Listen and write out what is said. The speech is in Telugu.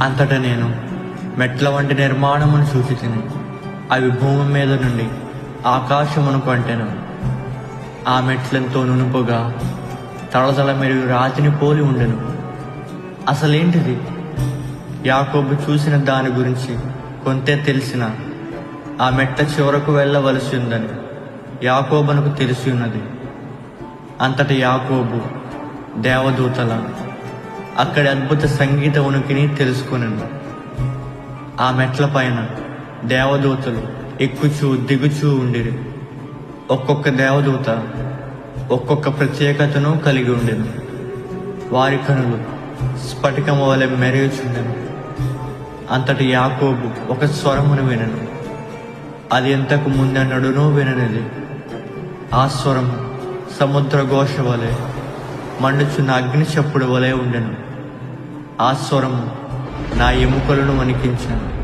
అంతటా నేను మెట్ల వంటి నిర్మాణమును చూచితిని. అవి భూమి మీద నుండి ఆకాశమునకు అంటెను. ఆ మెట్లెంతో నునుపుగా తళతళ మెరుగు రాతిని పోలి ఉండెను. అసలేంటిది? యాకోబు చూసిన దాని గురించి కొంతే తెలిసిన ఆ మెట్ల చివరకు వెళ్ళవలసి ఉందని యాకోబునకు తెలిసి ఉన్నది. అంతటి యాకోబు దేవదూతల అక్కడి అద్భుత సంగీత ఉనికిని తెలుసుకొనెను. ఆ మెట్ల పైన దేవదూతలు ఎక్కుచూ దిగుచూ ఉండిరి. ఒక్కొక్క దేవదూత ఒక్కొక్క ప్రత్యేకతను కలిగి ఉండెను. వారి కనులు స్ఫటికము వలె మెరుగుచుండెను. అంతటి యాకోబు ఒక స్వరమును వినెను. అది ఎంతకు ముందెన్నడూనూ విననిది. ఆ స్వరము సముద్ర ఘోష వలె మండుచున్న అగ్ని చప్పుడు వలె ఉండెను. ఆ స్వరము నా ఎముకలను వణికించెను.